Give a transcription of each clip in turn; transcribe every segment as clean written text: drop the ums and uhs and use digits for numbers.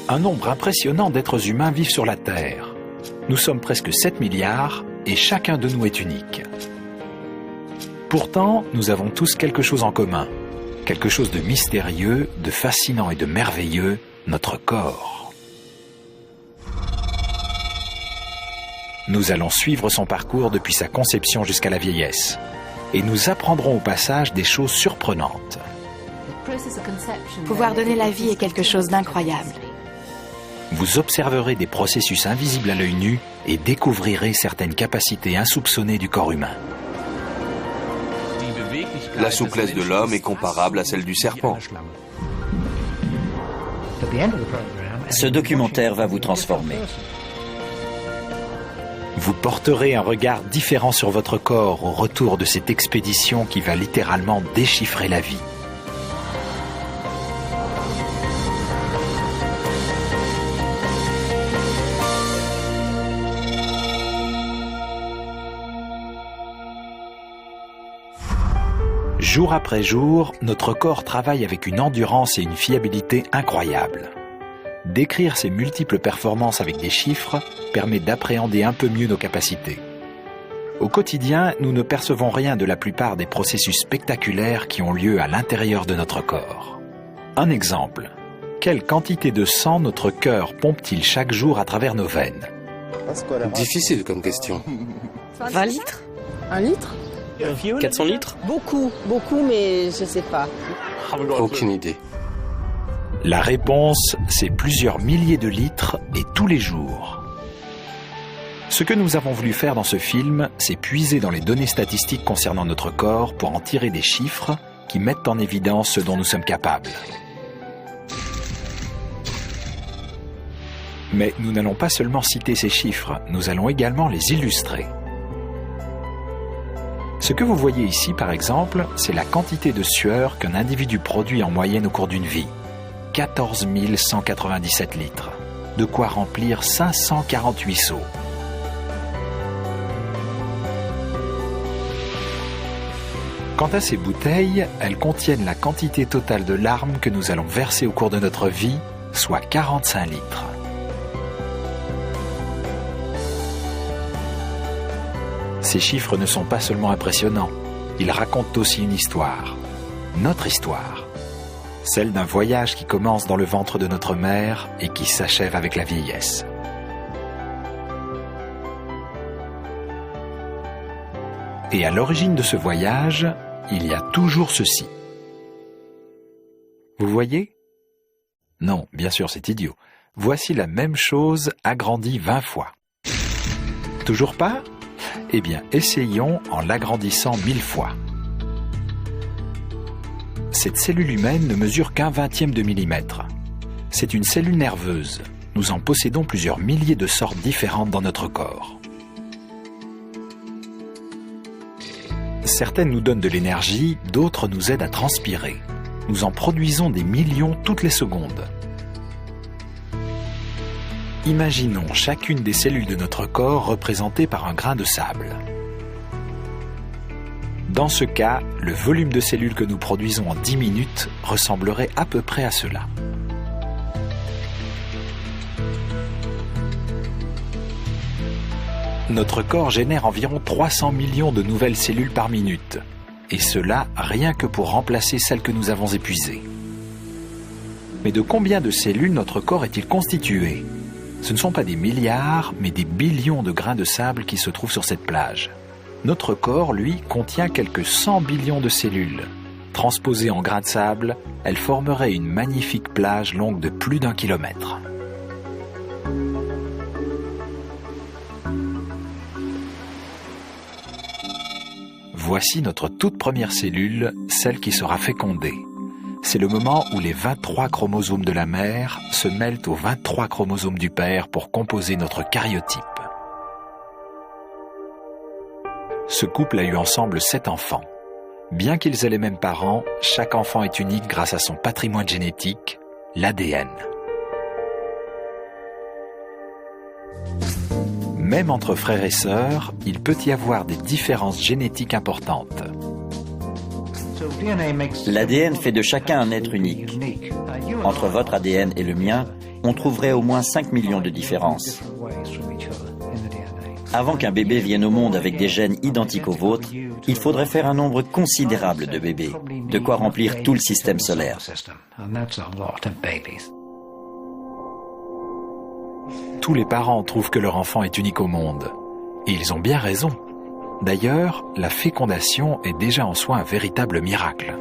Un nombre impressionnant d'êtres humains vivent sur la Terre. Nous sommes presque 7 milliards et chacun de nous est unique. Pourtant, nous avons tous quelque chose en commun. Quelque chose de mystérieux, de fascinant et de merveilleux, notre corps. Nous allons suivre son parcours depuis sa conception jusqu'à la vieillesse. Et nous apprendrons au passage des choses surprenantes. Pouvoir donner la vie est quelque chose d'incroyable. Vous observerez des processus invisibles à l'œil nu et découvrirez certaines capacités insoupçonnées du corps humain. La souplesse de l'homme est comparable à celle du serpent. Ce documentaire va vous transformer. Vous porterez un regard différent sur votre corps au retour de cette expédition qui va littéralement déchiffrer la vie. Jour après jour, notre corps travaille avec une endurance et une fiabilité incroyables. Décrire ces multiples performances avec des chiffres permet d'appréhender un peu mieux nos capacités. Au quotidien, nous ne percevons rien de la plupart des processus spectaculaires qui ont lieu à l'intérieur de notre corps. Un exemple. Quelle quantité de sang notre cœur pompe-t-il chaque jour à travers nos veines? Difficile comme question. 20 litres. 1 litre? 400 litres. Beaucoup, mais je sais pas. Aucune idée. La réponse, c'est plusieurs milliers de litres et tous les jours. Ce que nous avons voulu faire dans ce film, c'est puiser dans les données statistiques concernant notre corps pour en tirer des chiffres qui mettent en évidence ce dont nous sommes capables. Mais nous n'allons pas seulement citer ces chiffres, nous allons également les illustrer. Ce que vous voyez ici, par exemple, c'est la quantité de sueur qu'un individu produit en moyenne au cours d'une vie. 14 197 litres. De quoi remplir 548 seaux. Quant à ces bouteilles, elles contiennent la quantité totale de larmes que nous allons verser au cours de notre vie, soit 45 litres. Ces chiffres ne sont pas seulement impressionnants, ils racontent aussi une histoire, notre histoire, celle d'un voyage qui commence dans le ventre de notre mère et qui s'achève avec la vieillesse. Et à l'origine de ce voyage, il y a toujours ceci. Vous voyez? Non, bien sûr, c'est idiot. Voici la même chose agrandie 20 fois. Toujours pas? Eh bien, essayons en l'agrandissant 1000 fois. Cette cellule humaine ne mesure qu'un 20e de millimètre. C'est une cellule nerveuse. Nous en possédons plusieurs milliers de sortes différentes dans notre corps. Certaines nous donnent de l'énergie, d'autres nous aident à transpirer. Nous en produisons des millions toutes les secondes. Imaginons chacune des cellules de notre corps représentée par un grain de sable. Dans ce cas, le volume de cellules que nous produisons en 10 minutes ressemblerait à peu près à cela. Notre corps génère environ 300 millions de nouvelles cellules par minute, et cela rien que pour remplacer celles que nous avons épuisées. Mais de combien de cellules notre corps est-il constitué ? Ce ne sont pas des milliards, mais des billions de grains de sable qui se trouvent sur cette plage. Notre corps, lui, contient quelques 100 billions de cellules. Transposées en grains de sable, elles formeraient une magnifique plage longue de plus d'1 kilomètre. Voici notre toute première cellule, celle qui sera fécondée. C'est le moment où les 23 chromosomes de la mère se mêlent aux 23 chromosomes du père pour composer notre karyotype. Ce couple a eu ensemble 7 enfants. Bien qu'ils aient les mêmes parents, chaque enfant est unique grâce à son patrimoine génétique, l'ADN. Même entre frères et sœurs, il peut y avoir des différences génétiques importantes. L'ADN fait de chacun un être unique. Entre votre ADN et le mien, on trouverait au moins 5 millions de différences. Avant qu'un bébé vienne au monde avec des gènes identiques aux vôtres, il faudrait faire un nombre considérable de bébés, de quoi remplir tout le système solaire. Tous les parents trouvent que leur enfant est unique au monde. Et ils ont bien raison. D'ailleurs, la fécondation est déjà en soi un véritable miracle.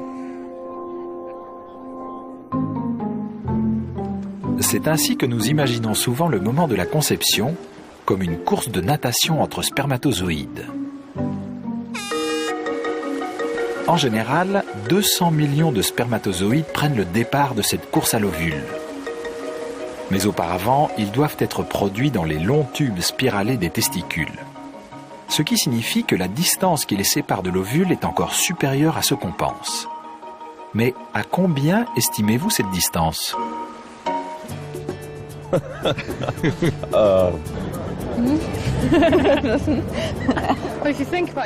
C'est ainsi que nous imaginons souvent le moment de la conception comme une course de natation entre spermatozoïdes. En général, 200 millions de spermatozoïdes prennent le départ de cette course à l'ovule. Mais auparavant, ils doivent être produits dans les longs tubes spiralés des testicules. Ce qui signifie que la distance qui les sépare de l'ovule est encore supérieure à ce qu'on pense. Mais à combien estimez-vous cette distance ?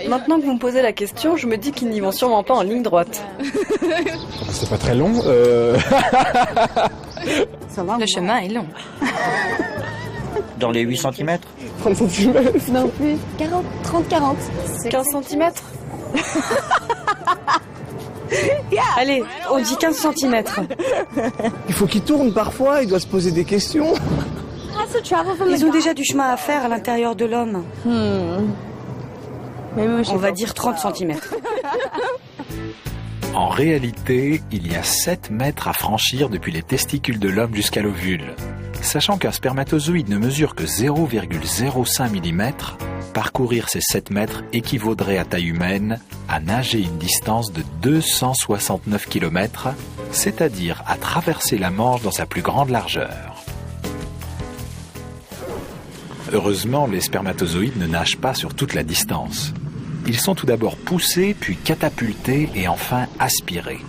Maintenant que vous me posez la question, je me dis qu'ils n'y vont sûrement pas en ligne droite. C'est pas très long. Le chemin est long. Dans les 8 cm? 30 cm. Non plus. 40, 30, 40. 15 cm. Allez, on dit 15 cm. Il faut qu'il tourne parfois, il doit se poser des questions. Ils ont déjà du chemin à faire à l'intérieur de l'homme. On va dire 30 cm. En réalité, il y a 7 mètres à franchir depuis les testicules de l'homme jusqu'à l'ovule. Sachant qu'un spermatozoïde ne mesure que 0,05 mm, parcourir ces 7 mètres équivaudrait à taille humaine à nager une distance de 269 km, c'est-à-dire à traverser la Manche dans sa plus grande largeur. Heureusement, les spermatozoïdes ne nagent pas sur toute la distance. Ils sont tout d'abord poussés, puis catapultés et enfin aspirés.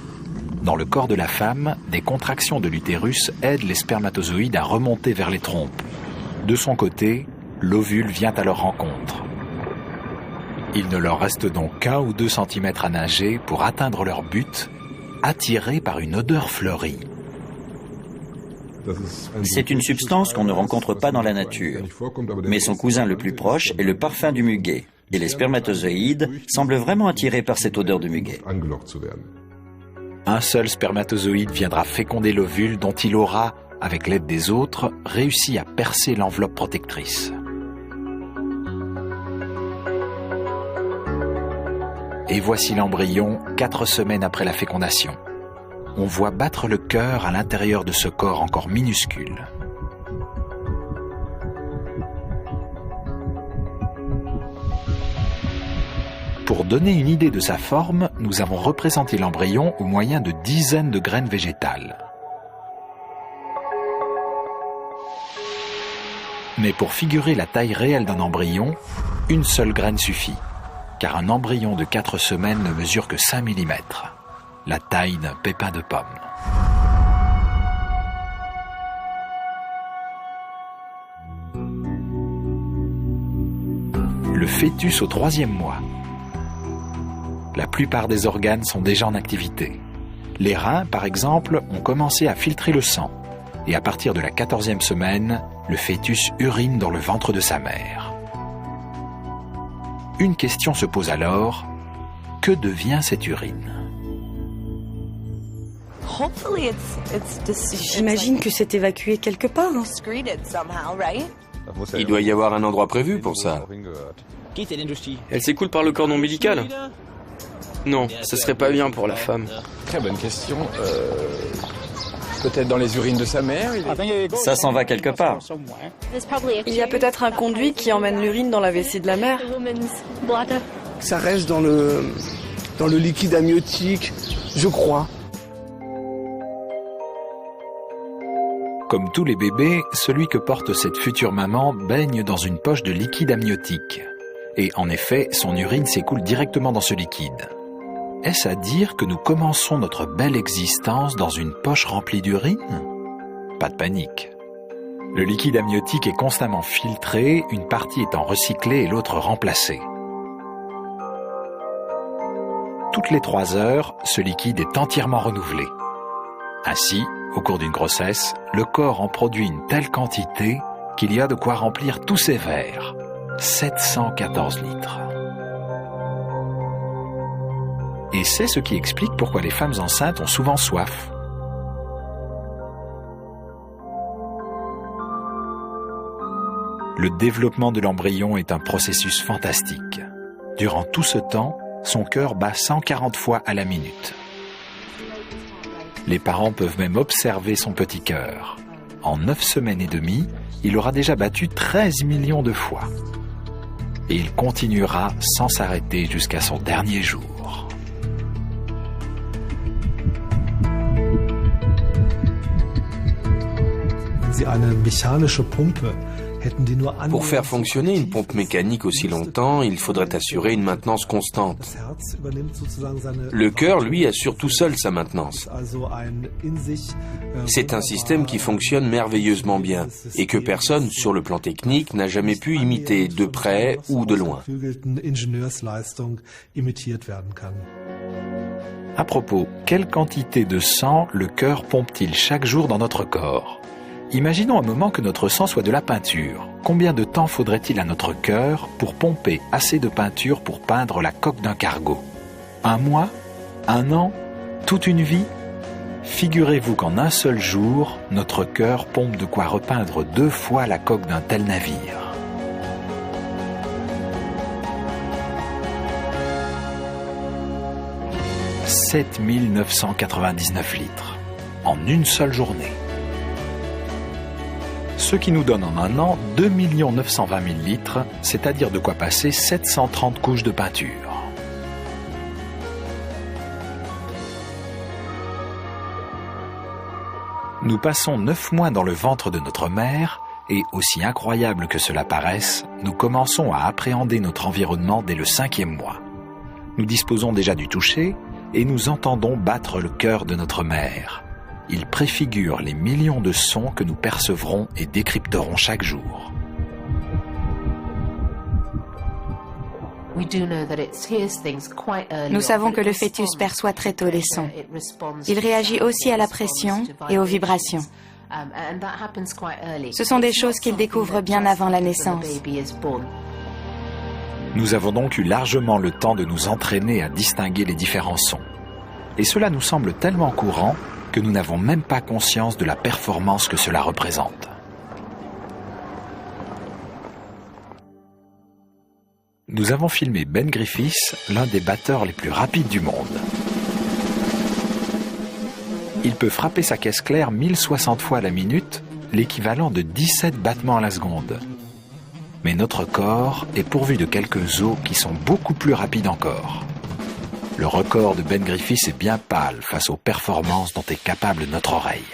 Dans le corps de la femme, des contractions de l'utérus aident les spermatozoïdes à remonter vers les trompes. De son côté, l'ovule vient à leur rencontre. Il ne leur reste donc qu'1 ou 2 cm à nager pour atteindre leur but, attirés par une odeur fleurie. C'est une substance qu'on ne rencontre pas dans la nature, mais son cousin le plus proche est le parfum du muguet, et les spermatozoïdes semblent vraiment attirés par cette odeur de muguet. Un seul spermatozoïde viendra féconder l'ovule dont il aura, avec l'aide des autres, réussi à percer l'enveloppe protectrice. Et voici l'embryon 4 semaines après la fécondation. On voit battre le cœur à l'intérieur de ce corps encore minuscule. Pour donner une idée de sa forme, nous avons représenté l'embryon au moyen de dizaines de graines végétales. Mais pour figurer la taille réelle d'un embryon, une seule graine suffit, car un embryon de 4 semaines ne mesure que 5 mm, la taille d'un pépin de pomme. Le fœtus au 3e mois. La plupart des organes sont déjà en activité. Les reins, par exemple, ont commencé à filtrer le sang. Et à partir de la 14e semaine, le fœtus urine dans le ventre de sa mère. Une question se pose alors, que devient cette urine ? J'imagine que c'est évacué quelque part. Il doit y avoir un endroit prévu pour ça. Elle s'écoule par le cordon ombilical? Non, ce serait pas bien pour la femme. Très bonne question. Peut-être dans les urines de sa mère. Ça s'en va quelque part. Il y a peut-être un conduit qui emmène l'urine dans la vessie de la mère. Ça reste dans le liquide amniotique, je crois. Comme tous les bébés, celui que porte cette future maman baigne dans une poche de liquide amniotique. Et en effet, son urine s'écoule directement dans ce liquide. Est-ce à dire que nous commençons notre belle existence dans une poche remplie d'urine ? Pas de panique. Le liquide amniotique est constamment filtré, une partie étant recyclée et l'autre remplacée. Toutes les 3 heures, ce liquide est entièrement renouvelé. Ainsi, Au cours d'une grossesse, le corps en produit une telle quantité qu'il y a de quoi remplir tous ces verres. 714 litres. Et c'est ce qui explique pourquoi les femmes enceintes ont souvent soif. Le développement de l'embryon est un processus fantastique. Durant tout ce temps, son cœur bat 140 fois à la minute. Les parents peuvent même observer son petit cœur. En 9 semaines et demie, il aura déjà battu 13 millions de fois. Et il continuera sans s'arrêter jusqu'à son dernier jour. Pour faire fonctionner une pompe mécanique aussi longtemps, il faudrait assurer une maintenance constante. Le cœur, lui, assure tout seul sa maintenance. C'est un système qui fonctionne merveilleusement bien et que personne, sur le plan technique, n'a jamais pu imiter de près ou de loin. À propos, quelle quantité de sang le cœur pompe-t-il chaque jour dans notre corps ? Imaginons un moment que notre sang soit de la peinture. Combien de temps faudrait-il à notre cœur pour pomper assez de peinture pour peindre la coque d'un cargo ? 1 mois ? 1 an ? Toute une vie ? Figurez-vous qu'en un seul jour, notre cœur pompe de quoi repeindre 2 fois la coque d'un tel navire. « 7 999 litres en une seule journée. Ce qui nous donne en un an 2 920 000 litres, c'est-à-dire de quoi passer 730 couches de peinture. Nous passons 9 mois dans le ventre de notre mère et, aussi incroyable que cela paraisse, nous commençons à appréhender notre environnement dès le 5e mois. Nous disposons déjà du toucher et nous entendons battre le cœur de notre mère. Il préfigure les millions de sons que nous percevrons et décrypterons chaque jour. Nous savons que le fœtus perçoit très tôt les sons. Il réagit aussi à la pression et aux vibrations. Ce sont des choses qu'il découvre bien avant la naissance. Nous avons donc eu largement le temps de nous entraîner à distinguer les différents sons. Et cela nous semble tellement courant que nous n'avons même pas conscience de la performance que cela représente. Nous avons filmé Ben Griffiths, l'un des batteurs les plus rapides du monde. Il peut frapper sa caisse claire 1060 fois à la minute, l'équivalent de 17 battements à la seconde. Mais notre corps est pourvu de quelques os qui sont beaucoup plus rapides encore. Le record de Ben Griffiths est bien pâle face aux performances dont est capable notre oreille.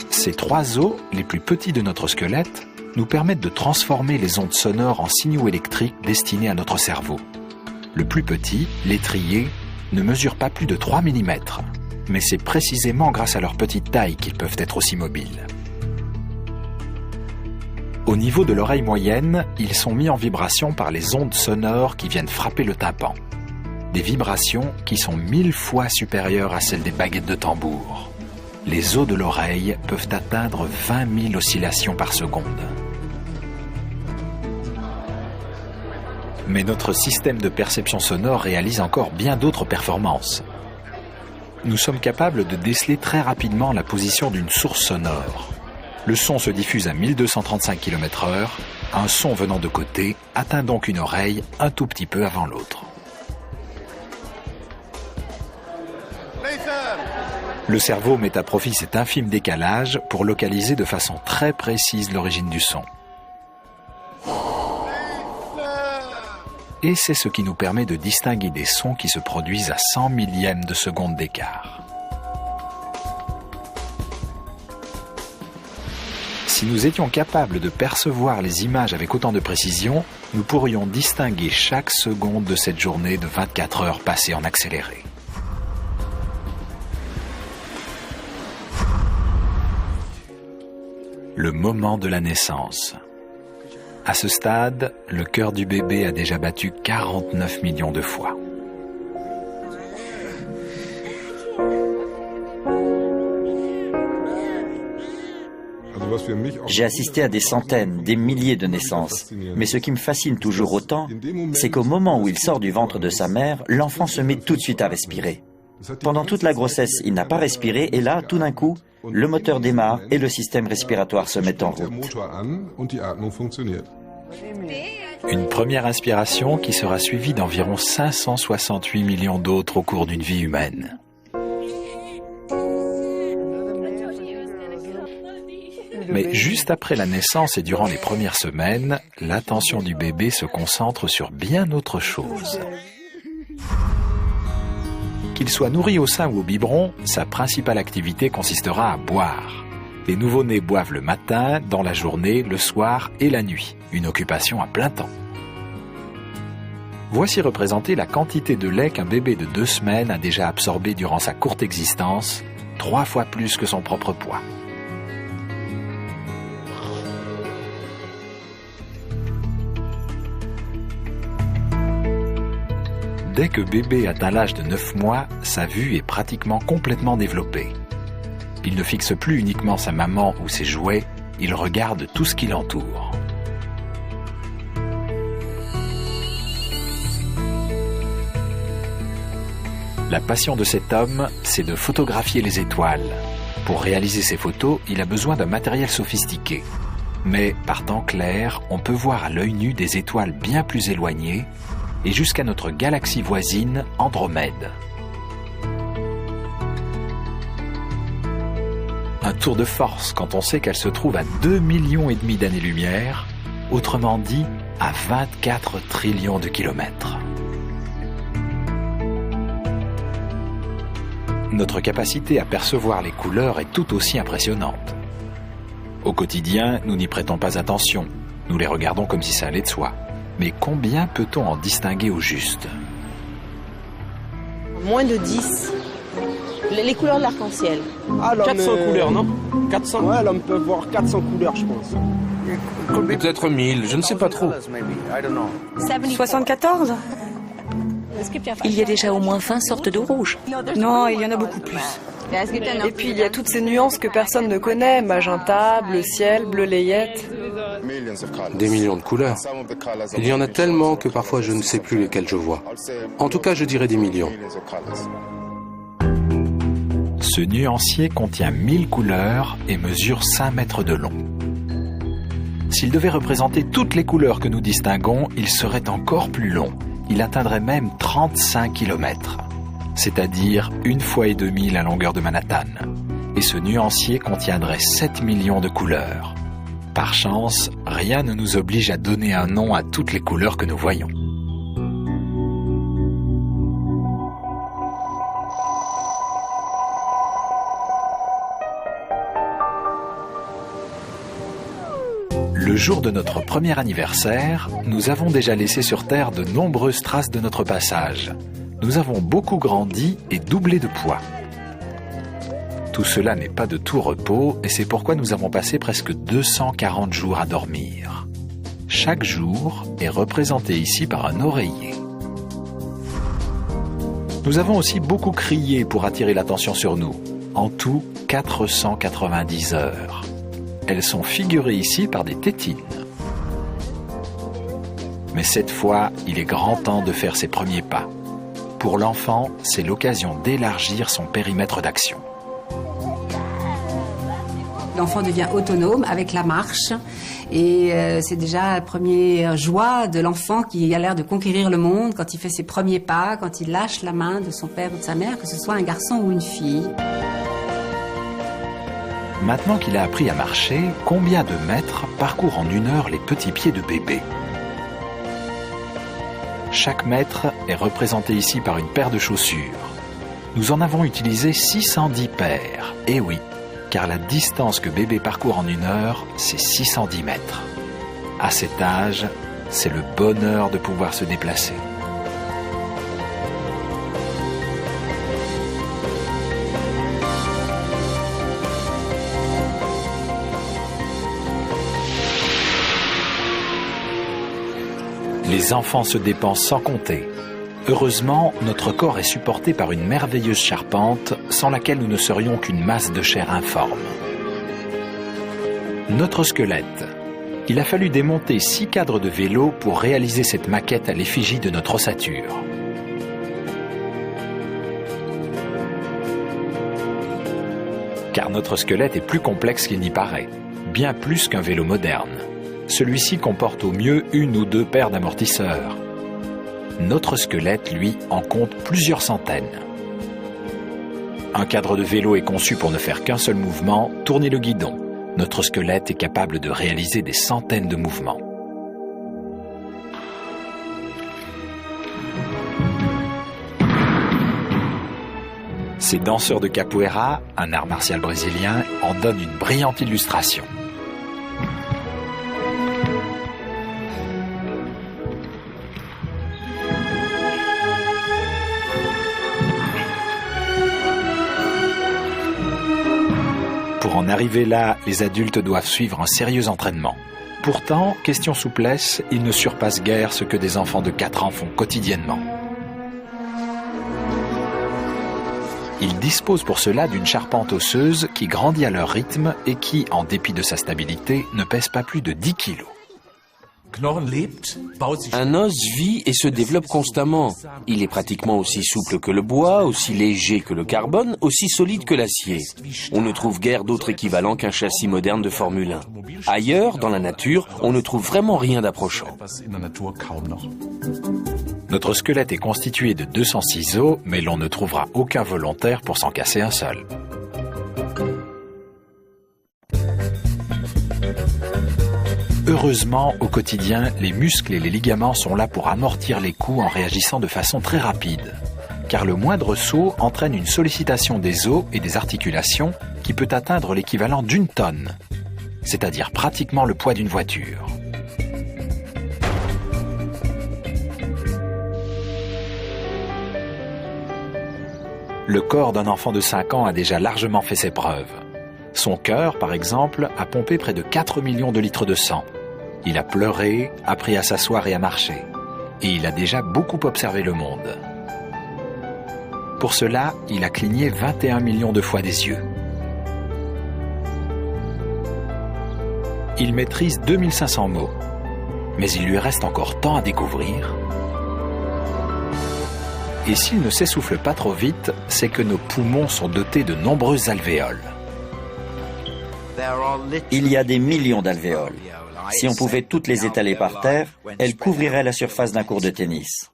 Ces 3 os, les plus petits de notre squelette, nous permettent de transformer les ondes sonores en signaux électriques destinés à notre cerveau. Le plus petit, l'étrier, ne mesure pas plus de 3 mm, mais c'est précisément grâce à leur petite taille qu'ils peuvent être aussi mobiles. Au niveau de l'oreille moyenne, ils sont mis en vibration par les ondes sonores qui viennent frapper le tympan. Des vibrations qui sont 1000 fois supérieures à celles des baguettes de tambour. Les os de l'oreille peuvent atteindre 20 000 oscillations par seconde. Mais notre système de perception sonore réalise encore bien d'autres performances. Nous sommes capables de déceler très rapidement la position d'une source sonore. Le son se diffuse à 1235 km/h. Un son venant de côté atteint donc une oreille un tout petit peu avant l'autre. Le cerveau met à profit cet infime décalage pour localiser de façon très précise l'origine du son. Et c'est ce qui nous permet de distinguer des sons qui se produisent à 100 millièmes de seconde d'écart. Si nous étions capables de percevoir les images avec autant de précision, nous pourrions distinguer chaque seconde de cette journée de 24 heures passée en accéléré. Le moment de la naissance. À ce stade, le cœur du bébé a déjà battu 49 millions de fois. J'ai assisté à des centaines, des milliers de naissances. Mais ce qui me fascine toujours autant, c'est qu'au moment où il sort du ventre de sa mère, l'enfant se met tout de suite à respirer. Pendant toute la grossesse, il n'a pas respiré et là, tout d'un coup, le moteur démarre et le système respiratoire se met en route. Une première inspiration qui sera suivie d'environ 568 millions d'autres au cours d'une vie humaine. Mais juste après la naissance et durant les premières semaines, l'attention du bébé se concentre sur bien autre chose. Qu'il soit nourri au sein ou au biberon, sa principale activité consistera à boire. Les nouveau-nés boivent le matin, dans la journée, le soir et la nuit. Une occupation à plein temps. Voici représentée la quantité de lait qu'un bébé de 2 semaines a déjà absorbé durant sa courte existence, 3 fois plus que son propre poids. Dès que bébé atteint l'âge de 9 mois, sa vue est pratiquement complètement développée. Il ne fixe plus uniquement sa maman ou ses jouets, il regarde tout ce qui l'entoure. La passion de cet homme, c'est de photographier les étoiles. Pour réaliser ces photos, il a besoin d'un matériel sophistiqué. Mais par temps clair, on peut voir à l'œil nu des étoiles bien plus éloignées et jusqu'à notre galaxie voisine, Andromède. Un tour de force quand on sait qu'elle se trouve à 2,5 millions d'années-lumière, autrement dit à 24 trillions de kilomètres. Notre capacité à percevoir les couleurs est tout aussi impressionnante. Au quotidien, nous n'y prêtons pas attention, nous les regardons comme si ça allait de soi. Mais combien peut-on en distinguer au juste? Moins de 10. Les couleurs de l'arc-en-ciel. 400 couleurs, non 400? Ouais, l'homme peut voir 400 couleurs, je pense. Peut-être 1000, je ne sais pas trop. 74? Il y a déjà au moins 20 sortes de rouge. Non, il y en a beaucoup plus. Et puis il y a toutes ces nuances que personne ne connaît, magenta, bleu ciel, bleu layette. Des millions de couleurs. Il y en a tellement que parfois je ne sais plus lesquelles je vois. En tout cas, je dirais des millions. Ce nuancier contient 1000 couleurs et mesure 5 mètres de long. S'il devait représenter toutes les couleurs que nous distinguons, il serait encore plus long. Il atteindrait même 35 km, c'est-à-dire 1,5 fois la longueur de Manhattan. Et ce nuancier contiendrait 7 millions de couleurs. Par chance, rien ne nous oblige à donner un nom à toutes les couleurs que nous voyons. Le jour de notre premier anniversaire, nous avons déjà laissé sur Terre de nombreuses traces de notre passage. Nous avons beaucoup grandi et doublé de poids. Tout cela n'est pas de tout repos et c'est pourquoi nous avons passé presque 240 jours à dormir. Chaque jour est représenté ici par un oreiller. Nous avons aussi beaucoup crié pour attirer l'attention sur nous. En tout, 490 heures. Elles sont figurées ici par des tétines. Mais cette fois, il est grand temps de faire ses premiers pas. Pour l'enfant, c'est l'occasion d'élargir son périmètre d'action. L'enfant devient autonome avec la marche et c'est déjà la première joie de l'enfant qui a l'air de conquérir le monde quand il fait ses premiers pas, quand il lâche la main de son père ou de sa mère, que ce soit un garçon ou une fille. Maintenant qu'il a appris à marcher, combien de mètres parcourent en 1 heure les petits pieds de bébé? Chaque mètre est représenté ici par une paire de chaussures. Nous en avons utilisé 610 paires, et oui, car la distance que bébé parcourt en 1 heure, c'est 610 mètres. À cet âge, c'est le bonheur de pouvoir se déplacer. Les enfants se dépensent sans compter. Heureusement, notre corps est supporté par une merveilleuse charpente sans laquelle nous ne serions qu'une masse de chair informe. Notre squelette. Il a fallu démonter 6 cadres de vélo pour réaliser cette maquette à l'effigie de notre ossature. Car notre squelette est plus complexe qu'il n'y paraît, bien plus qu'un vélo moderne. Celui-ci comporte au mieux 1 ou 2 paires d'amortisseurs. Notre squelette, lui, en compte plusieurs centaines. Un cadre de vélo est conçu pour ne faire qu'un seul mouvement, tourner le guidon. Notre squelette est capable de réaliser des centaines de mouvements. Ces danseurs de capoeira, un art martial brésilien, en donnent une brillante illustration. Pour en arriver là, les adultes doivent suivre un sérieux entraînement. Pourtant, question souplesse, ils ne surpassent guère ce que des enfants de 4 ans font quotidiennement. Ils disposent pour cela d'une charpente osseuse qui grandit à leur rythme et qui, en dépit de sa stabilité, ne pèse pas plus de 10 kilos. Un os vit et se développe constamment. Il est pratiquement aussi souple que le bois, aussi léger que le carbone, aussi solide que l'acier. On ne trouve guère d'autre équivalent qu'un châssis moderne de Formule 1. Ailleurs, dans la nature, on ne trouve vraiment rien d'approchant. Notre squelette est constitué de 206 os, mais l'on ne trouvera aucun volontaire pour s'en casser un seul. Heureusement, au quotidien, les muscles et les ligaments sont là pour amortir les coups en réagissant de façon très rapide. Car le moindre saut entraîne une sollicitation des os et des articulations qui peut atteindre l'équivalent d'1 tonne, c'est-à-dire pratiquement le poids d'une voiture. Le corps d'un enfant de 5 ans a déjà largement fait ses preuves. Son cœur, par exemple, a pompé près de 4 millions de litres de sang. Il a pleuré, appris à s'asseoir et à marcher. Et il a déjà beaucoup observé le monde. Pour cela, il a cligné 21 millions de fois des yeux. Il maîtrise 2500 mots. Mais il lui reste encore tant à découvrir. Et s'il ne s'essouffle pas trop vite, c'est que nos poumons sont dotés de nombreuses alvéoles. Il y a des millions d'alvéoles. Si on pouvait toutes les étaler par terre, elles couvriraient la surface d'un court de tennis.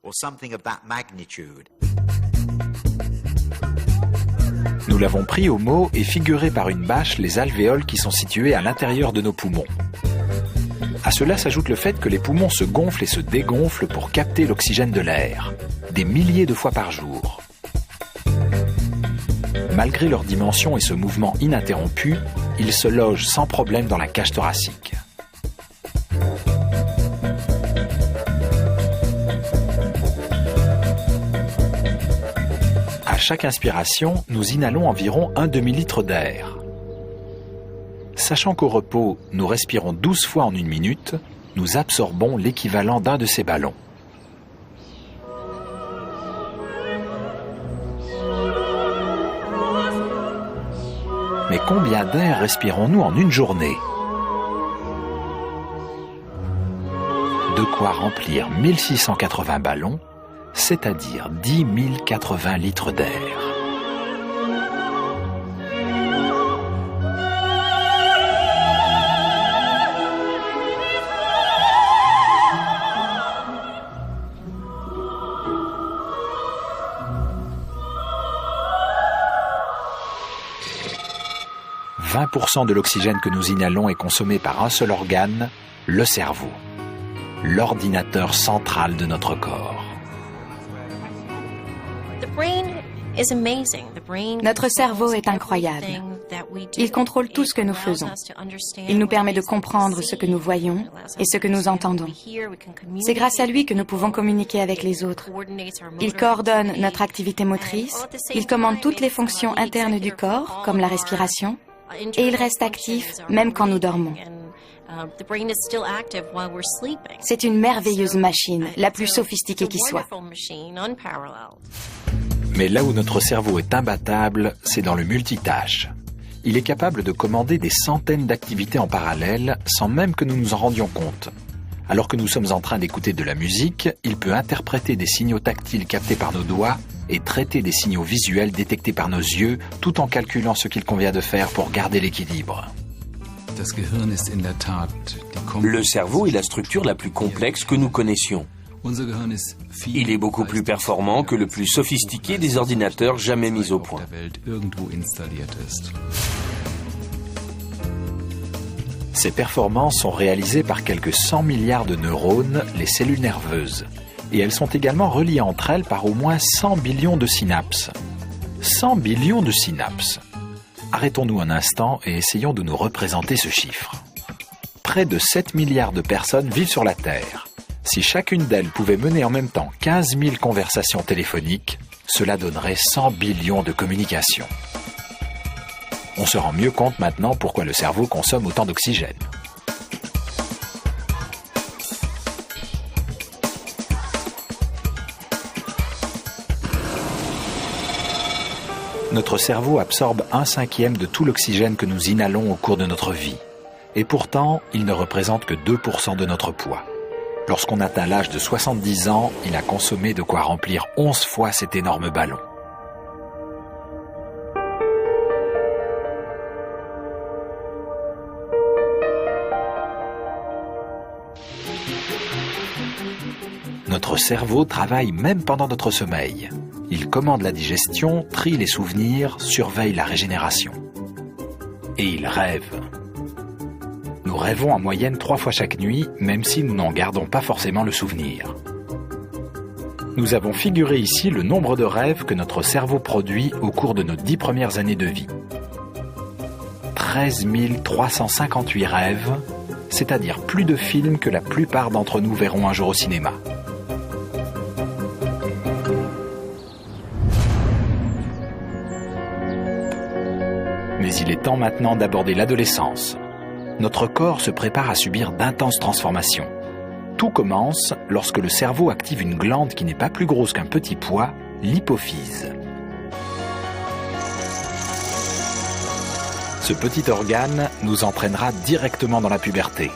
Nous l'avons pris au mot et figuré par une bâche les alvéoles qui sont situées à l'intérieur de nos poumons. À cela s'ajoute le fait que les poumons se gonflent et se dégonflent pour capter l'oxygène de l'air, des milliers de fois par jour. Malgré leur dimension et ce mouvement ininterrompu, ils se logent sans problème dans la cage thoracique. À chaque inspiration, nous inhalons environ 1 demi-litre d'air. Sachant qu'au repos, nous respirons 12 fois en 1 minute, nous absorbons l'équivalent d'un de ces ballons. Mais combien d'air respirons-nous en 1 journée? De quoi remplir 1680 ballons, c'est-à-dire 10 080 litres d'air. « 20% de l'oxygène que nous inhalons est consommé par un seul organe, le cerveau, l'ordinateur central de notre corps. Notre cerveau est incroyable. Il contrôle tout ce que nous faisons. Il nous permet de comprendre ce que nous voyons et ce que nous entendons. C'est grâce à lui que nous pouvons communiquer avec les autres. Il coordonne notre activité motrice, il commande toutes les fonctions internes du corps, comme la respiration, et il reste actif même quand nous dormons. C'est une merveilleuse machine, la plus sophistiquée qui soit. Mais là où notre cerveau est imbattable, c'est dans le multitâche. Il est capable de commander des centaines d'activités en parallèle sans même que nous nous en rendions compte. Alors que nous sommes en train d'écouter de la musique, il peut interpréter des signaux tactiles captés par nos doigts et traiter des signaux visuels détectés par nos yeux, tout en calculant ce qu'il convient de faire pour garder l'équilibre. Le cerveau est la structure la plus complexe que nous connaissions. Il est beaucoup plus performant que le plus sophistiqué des ordinateurs jamais mis au point. Ces performances sont réalisées par quelques 100 milliards de neurones, les cellules nerveuses. Et elles sont également reliées entre elles par au moins 100 billions de synapses. 100 billions de synapses. Arrêtons-nous un instant et essayons de nous représenter ce chiffre. Près de 7 milliards de personnes vivent sur la Terre. Si chacune d'elles pouvait mener en même temps 15 000 conversations téléphoniques, cela donnerait 100 billions de communications. On se rend mieux compte maintenant pourquoi le cerveau consomme autant d'oxygène. Notre cerveau absorbe 1/5 de tout l'oxygène que nous inhalons au cours de notre vie. Et pourtant, il ne représente que 2% de notre poids. Lorsqu'on atteint l'âge de 70 ans, il a consommé de quoi remplir 11 fois cet énorme ballon. Notre cerveau travaille même pendant notre sommeil. Il commande la digestion, trie les souvenirs, surveille la régénération. Et il rêve. Nous rêvons en moyenne 3 fois chaque nuit, même si nous n'en gardons pas forcément le souvenir. Nous avons figuré ici le nombre de rêves que notre cerveau produit au cours de nos 10 premières années de vie. 13 358 rêves, c'est-à-dire plus de films que la plupart d'entre nous verront un jour au cinéma. Mais il est temps maintenant d'aborder l'adolescence. Notre corps se prépare à subir d'intenses transformations. Tout commence lorsque le cerveau active une glande qui n'est pas plus grosse qu'un petit pois, l'hypophyse. Ce petit organe nous entraînera directement dans la puberté,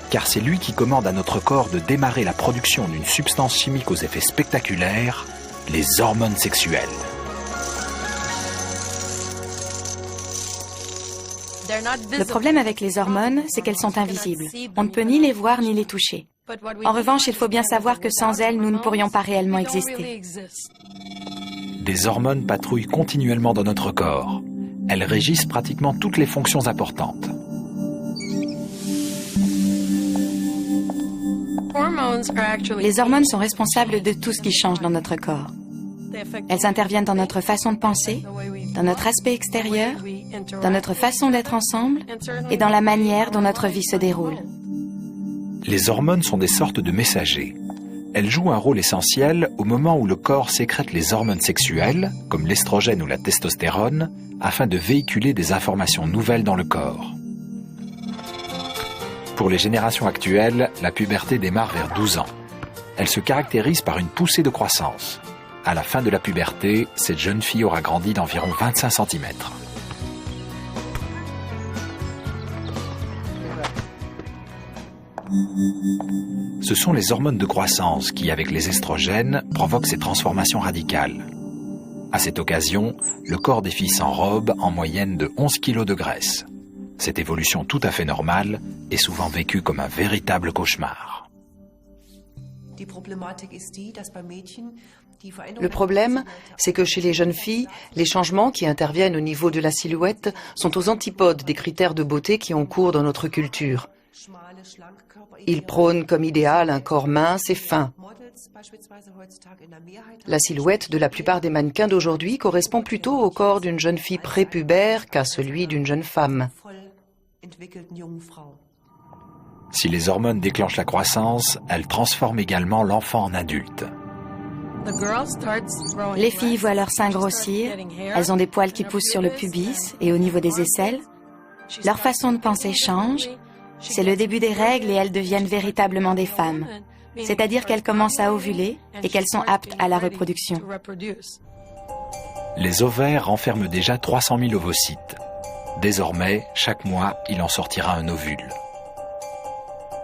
car c'est lui qui commande à notre corps de démarrer la production d'une substance chimique aux effets spectaculaires, les hormones sexuelles. Le problème avec les hormones, c'est qu'elles sont invisibles. On ne peut ni les voir ni les toucher. En revanche, il faut bien savoir que sans elles, nous ne pourrions pas réellement exister. Des hormones patrouillent continuellement dans notre corps. Elles régissent pratiquement toutes les fonctions importantes. Les hormones sont responsables de tout ce qui change dans notre corps. Elles interviennent dans notre façon de penser, dans notre aspect extérieur, dans notre façon d'être ensemble et dans la manière dont notre vie se déroule. Les hormones sont des sortes de messagers. Elles jouent un rôle essentiel au moment où le corps sécrète les hormones sexuelles, comme l'estrogène ou la testostérone, afin de véhiculer des informations nouvelles dans le corps. Pour les générations actuelles, la puberté démarre vers 12 ans. Elle se caractérise par une poussée de croissance. À la fin de la puberté, cette jeune fille aura grandi d'environ 25 cm. Ce sont les hormones de croissance qui, avec les estrogènes, provoquent ces transformations radicales. À cette occasion, le corps des filles s'enrobe en moyenne de 11 kg de graisse. Cette évolution tout à fait normale est souvent vécue comme un véritable cauchemar. Le problème, c'est que chez les jeunes filles, les changements qui interviennent au niveau de la silhouette sont aux antipodes des critères de beauté qui ont cours dans notre culture. Ils prônent comme idéal un corps mince et fin. La silhouette de la plupart des mannequins d'aujourd'hui correspond plutôt au corps d'une jeune fille prépubère qu'à celui d'une jeune femme. Si les hormones déclenchent la croissance, elles transforment également l'enfant en adulte. Les filles voient leurs seins grossir, elles ont des poils qui poussent sur le pubis et au niveau des aisselles. Leur façon de penser change. C'est le début des règles et elles deviennent véritablement des femmes. C'est-à-dire qu'elles commencent à ovuler et qu'elles sont aptes à la reproduction. Les ovaires renferment déjà 300 000 ovocytes. Désormais, chaque mois, il en sortira un ovule.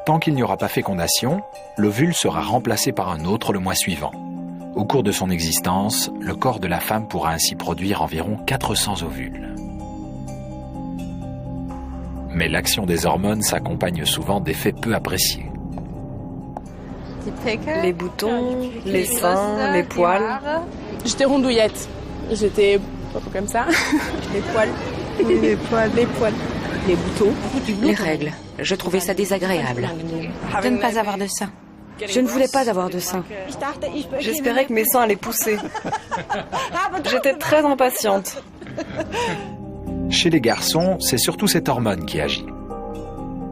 Tant qu'il n'y aura pas fécondation, l'ovule sera remplacé par un autre le mois suivant. Au cours de son existence, le corps de la femme pourra ainsi produire environ 400 ovules. Mais l'action des hormones s'accompagne souvent d'effets peu appréciés. Les boutons, les seins, les poils. J'étais rondouillette. J'étais pas comme ça. Les poils. Oui, les poils. Les poils. Les boutons. Les règles. Je trouvais ça désagréable. De ne pas avoir de sein. Je ne voulais pas avoir de sein. J'espérais que mes seins allaient pousser. J'étais très impatiente. Chez les garçons, c'est surtout cette hormone qui agit.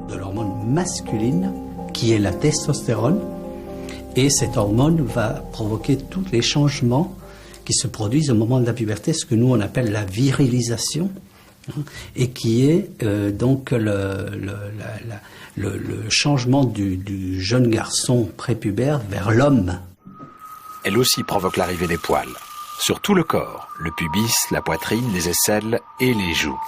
De l'hormone masculine, qui est la testostérone. Et cette hormone va provoquer tous les changements qui se produisent au moment de la puberté, ce que nous on appelle la virilisation, et qui est donc le changement du jeune garçon prépubère vers l'homme. Elle aussi provoque l'arrivée des poils, sur tout le corps, le pubis, la poitrine, les aisselles et les joues.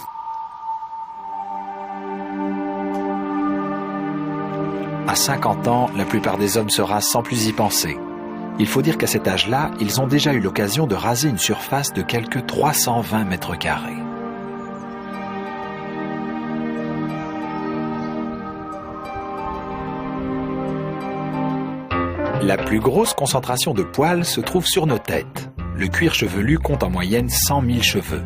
À 50 ans, la plupart des hommes se rasent sans plus y penser. Il faut dire qu'à cet âge-là, ils ont déjà eu l'occasion de raser une surface de quelques 320 mètres carrés. La plus grosse concentration de poils se trouve sur nos têtes. Le cuir chevelu compte en moyenne 100 000 cheveux.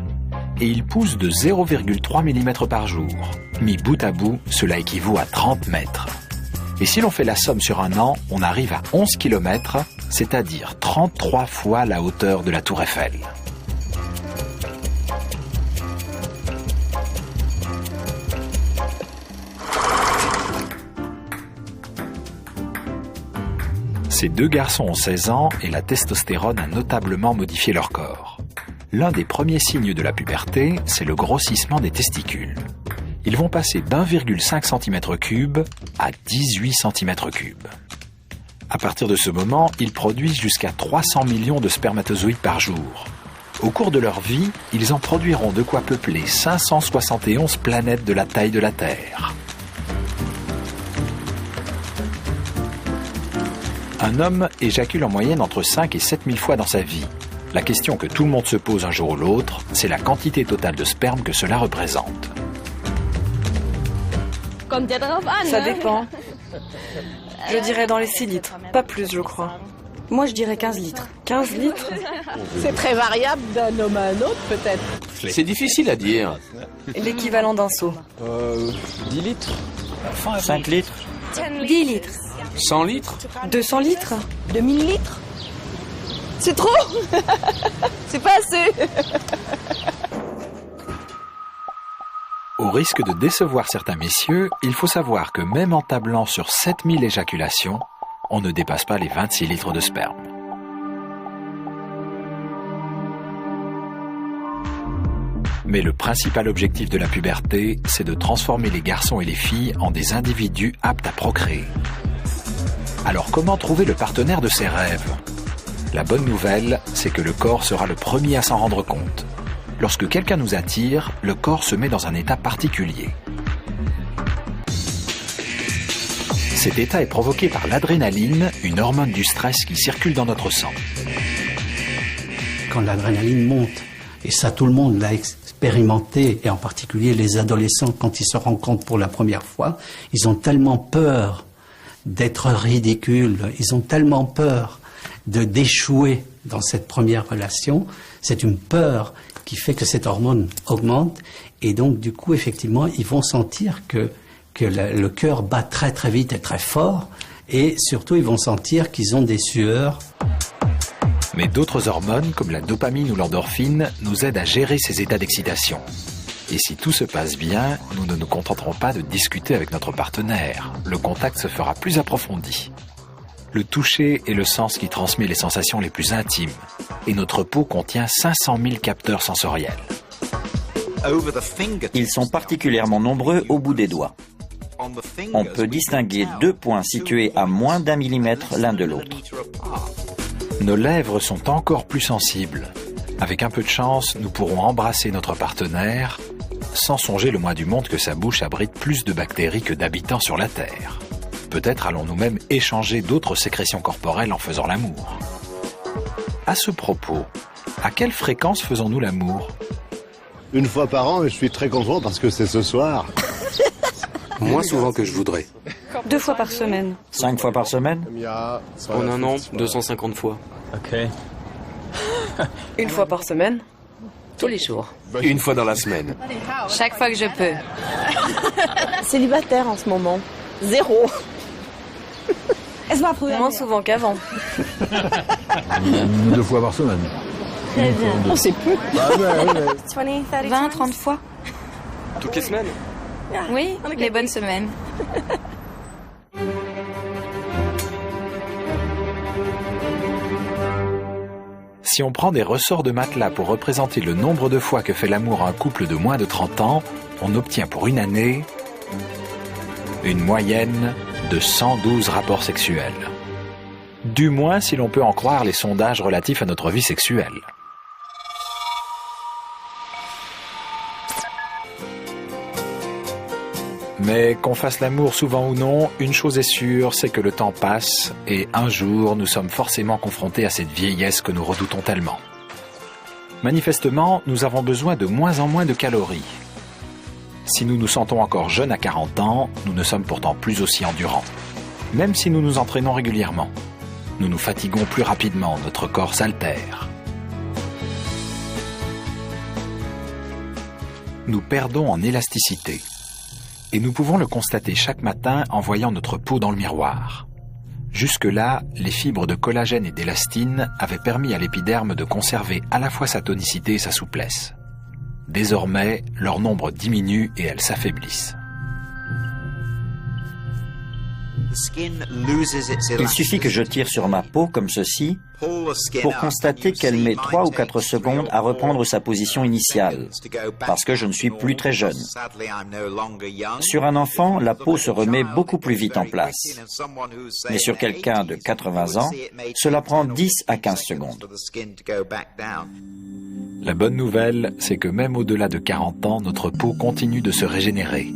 Et il pousse de 0,3 mm par jour. Mis bout à bout, cela équivaut à 30 mètres. Et si l'on fait la somme sur un an, on arrive à 11 km, c'est-à-dire 33 fois la hauteur de la Tour Eiffel. Ces deux garçons ont 16 ans et la testostérone a notablement modifié leur corps. L'un des premiers signes de la puberté, c'est le grossissement des testicules. Ils vont passer d'1,5 cm3 à 18 cm3. À partir de ce moment, ils produisent jusqu'à 300 millions de spermatozoïdes par jour. Au cours de leur vie, ils en produiront de quoi peupler 571 planètes de la taille de la Terre. Un homme éjacule en moyenne entre 5 et 7 000 fois dans sa vie. La question que tout le monde se pose un jour ou l'autre, c'est la quantité totale de sperme que cela représente. Ça dépend. Je dirais dans les 6 litres. Pas plus, je crois. Moi, je dirais 15 litres. 15 litres? C'est très variable d'un homme à un autre, peut-être. C'est difficile à dire. L'équivalent d'un seau. 10 litres. 5 litres. 10 litres. 100 litres. 200 litres. 2000 litres. C'est trop. C'est pas assez. Au risque de décevoir certains messieurs, il faut savoir que même en tablant sur 7000 éjaculations, on ne dépasse pas les 26 litres de sperme. Mais le principal objectif de la puberté, c'est de transformer les garçons et les filles en des individus aptes à procréer. Alors comment trouver le partenaire de ses rêves? La bonne nouvelle, c'est que le corps sera le premier à s'en rendre compte. Lorsque quelqu'un nous attire, le corps se met dans un état particulier. Cet état est provoqué par l'adrénaline, une hormone du stress qui circule dans notre sang. Quand l'adrénaline monte, et ça tout le monde l'a expérimenté, et en particulier les adolescents quand ils se rencontrent pour la première fois, ils ont tellement peur d'être ridicules, ils ont tellement peur d'échouer dans cette première relation. C'est une peur qui fait que cette hormone augmente, et donc du coup effectivement ils vont sentir que le cœur bat très très vite et très fort, et surtout ils vont sentir qu'ils ont des sueurs. Mais d'autres hormones comme la dopamine ou l'endorphine nous aident à gérer ces états d'excitation. Et si tout se passe bien, nous ne nous contenterons pas de discuter avec notre partenaire. Le contact se fera plus approfondi. Le toucher est le sens qui transmet les sensations les plus intimes. Et notre peau contient 500 000 capteurs sensoriels. Ils sont particulièrement nombreux au bout des doigts. On peut distinguer 2 points situés à moins d'1 millimètre l'un de l'autre. Nos lèvres sont encore plus sensibles. Avec un peu de chance, nous pourrons embrasser notre partenaire sans songer le moins du monde que sa bouche abrite plus de bactéries que d'habitants sur la Terre. Peut-être allons-nous même échanger d'autres sécrétions corporelles en faisant l'amour. À ce propos, à quelle fréquence faisons-nous l'amour? Une fois par an, et je suis très content parce que c'est ce soir. Moins souvent que je voudrais. 2 fois par semaine. 5 fois par semaine? En un an, 250 fois. Ok. 1 fois par semaine. Tous les jours. 1 fois dans la semaine. Chaque fois que je peux. Célibataire en ce moment. 0. Moins souvent qu'avant. 2 fois par semaine. Très bien. Oh, c'est peu. 20, 30 fois. Toutes les semaines? Oui, les bonnes semaines. Si on prend des ressorts de matelas pour représenter le nombre de fois que fait l'amour un couple de moins de 30 ans, on obtient pour une année une moyenne de 112 rapports sexuels. Du moins si l'on peut en croire les sondages relatifs à notre vie sexuelle. Mais qu'on fasse l'amour souvent ou non, une chose est sûre, c'est que le temps passe et un jour nous sommes forcément confrontés à cette vieillesse que nous redoutons tellement. Manifestement, nous avons besoin de moins en moins de calories. Si nous nous sentons encore jeunes à 40 ans, nous ne sommes pourtant plus aussi endurants. Même si nous nous entraînons régulièrement, nous nous fatiguons plus rapidement, notre corps s'altère. Nous perdons en élasticité. Et nous pouvons le constater chaque matin en voyant notre peau dans le miroir. Jusque-là, les fibres de collagène et d'élastine avaient permis à l'épiderme de conserver à la fois sa tonicité et sa souplesse. Désormais, leur nombre diminue et elles s'affaiblissent. Il suffit que je tire sur ma peau comme ceci pour constater qu'elle met 3 ou 4 secondes à reprendre sa position initiale, parce que je ne suis plus très jeune. Sur un enfant, la peau se remet beaucoup plus vite en place. Mais sur quelqu'un de 80 ans, cela prend 10 à 15 secondes. La bonne nouvelle, c'est que même au-delà de 40 ans, notre peau continue de se régénérer.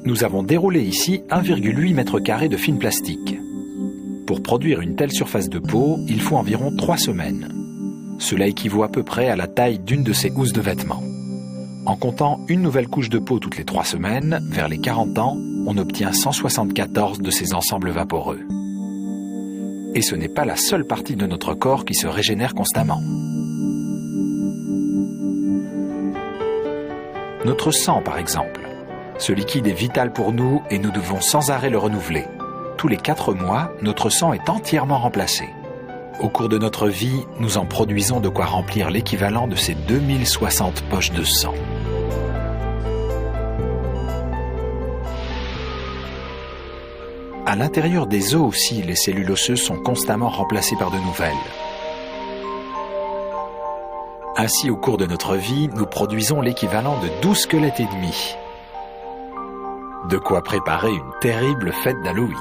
Nous avons déroulé ici 1,8 m² de fine plastique. Pour produire une telle surface de peau, il faut environ 3 semaines. Cela équivaut à peu près à la taille d'une de ces housses de vêtements. En comptant une nouvelle couche de peau toutes les 3 semaines, vers les 40 ans, on obtient 174 de ces ensembles vaporeux. Et ce n'est pas la seule partie de notre corps qui se régénère constamment. Notre sang, par exemple. Ce liquide est vital pour nous et nous devons sans arrêt le renouveler. Tous les 4 mois, notre sang est entièrement remplacé. Au cours de notre vie, nous en produisons de quoi remplir l'équivalent de ces 2060 poches de sang. À l'intérieur des os aussi, les cellules osseuses sont constamment remplacées par de nouvelles. Ainsi, au cours de notre vie, nous produisons l'équivalent de 12 squelettes et demi. De quoi préparer une terrible fête d'Halloween.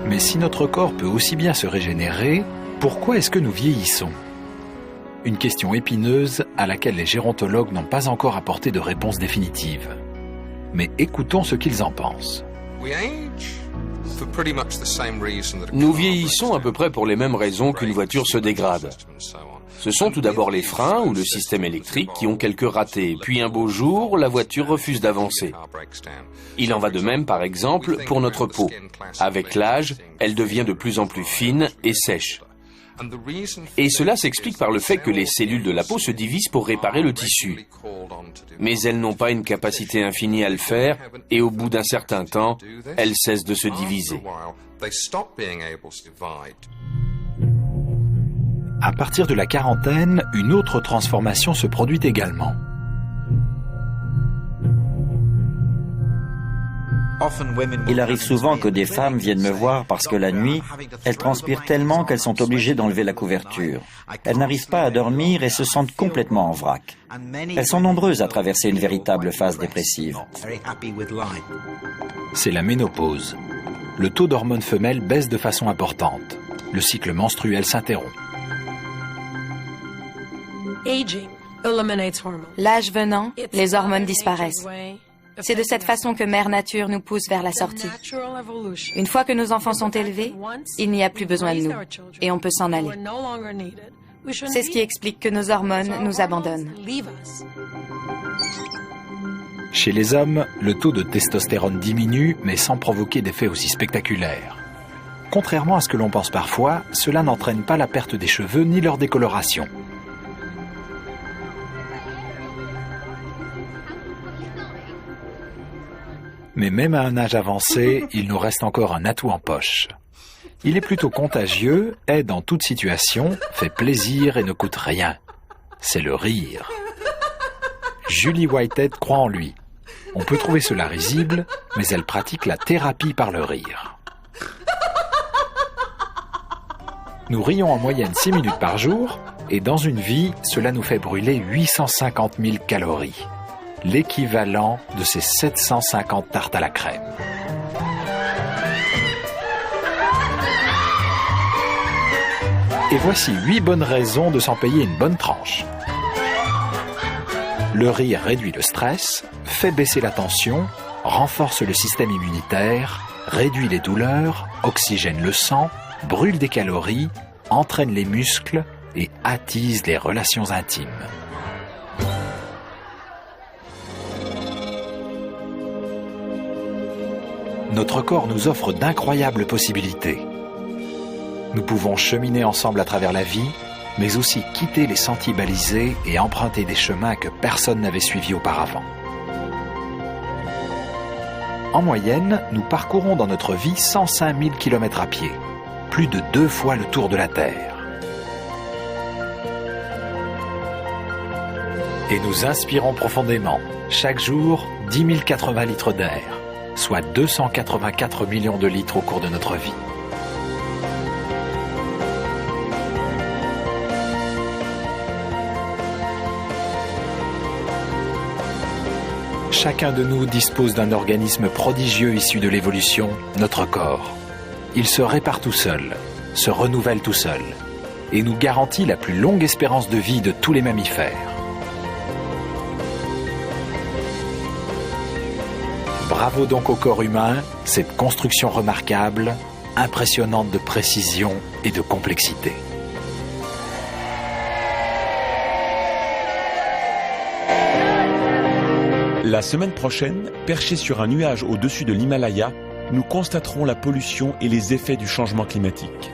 Mais si notre corps peut aussi bien se régénérer, pourquoi est-ce que nous vieillissons? Une question épineuse à laquelle les gérontologues n'ont pas encore apporté de réponse définitive. Mais écoutons ce qu'ils en pensent. Nous vieillissons à peu près pour les mêmes raisons qu'une voiture se dégrade. Ce sont tout d'abord les freins ou le système électrique qui ont quelques ratés, puis un beau jour, la voiture refuse d'avancer. Il en va de même, par exemple, pour notre peau. Avec l'âge, elle devient de plus en plus fine et sèche. Et cela s'explique par le fait que les cellules de la peau se divisent pour réparer le tissu. Mais elles n'ont pas une capacité infinie à le faire, et au bout d'un certain temps, elles cessent de se diviser. À partir de la quarantaine, une autre transformation se produit également. Il arrive souvent que des femmes viennent me voir parce que la nuit, elles transpirent tellement qu'elles sont obligées d'enlever la couverture. Elles n'arrivent pas à dormir et se sentent complètement en vrac. Elles sont nombreuses à traverser une véritable phase dépressive. C'est la ménopause. Le taux d'hormones femelles baisse de façon importante. Le cycle menstruel s'interrompt. L'âge venant, les hormones disparaissent. C'est de cette façon que Mère Nature nous pousse vers la sortie. Une fois que nos enfants sont élevés, il n'y a plus besoin de nous et on peut s'en aller. C'est ce qui explique que nos hormones nous abandonnent. Chez les hommes, le taux de testostérone diminue, mais sans provoquer d'effet aussi spectaculaire. Contrairement à ce que l'on pense parfois, cela n'entraîne pas la perte des cheveux ni leur décoloration. Mais même à un âge avancé, il nous reste encore un atout en poche. Il est plutôt contagieux, aide en toute situation, fait plaisir et ne coûte rien. C'est le rire. Julie Whitehead croit en lui. On peut trouver cela risible, mais elle pratique la thérapie par le rire. Nous rions en moyenne 6 minutes par jour, et dans une vie, cela nous fait brûler 850 000 calories. L'équivalent de ces 750 tartes à la crème. Et voici 8 bonnes raisons de s'en payer une bonne tranche. Le rire réduit le stress, fait baisser la tension, renforce le système immunitaire, réduit les douleurs, oxygène le sang, brûle des calories, entraîne les muscles et attise les relations intimes. Notre corps nous offre d'incroyables possibilités. Nous pouvons cheminer ensemble à travers la vie, mais aussi quitter les sentiers balisés et emprunter des chemins que personne n'avait suivis auparavant. En moyenne, nous parcourons dans notre vie 105 000 km à pied, plus de 2 fois le tour de la Terre. Et nous inspirons profondément, chaque jour, 10 080 litres d'air, soit 284 millions de litres au cours de notre vie. Chacun de nous dispose d'un organisme prodigieux issu de l'évolution, notre corps. Il se répare tout seul, se renouvelle tout seul, et nous garantit la plus longue espérance de vie de tous les mammifères. Bravo donc au corps humain, cette construction remarquable, impressionnante de précision et de complexité. La semaine prochaine, perchés sur un nuage au-dessus de l'Himalaya, nous constaterons la pollution et les effets du changement climatique.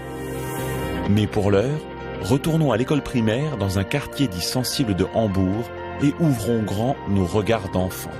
Mais pour l'heure, retournons à l'école primaire dans un quartier dit sensible de Hambourg et ouvrons grand nos regards d'enfants.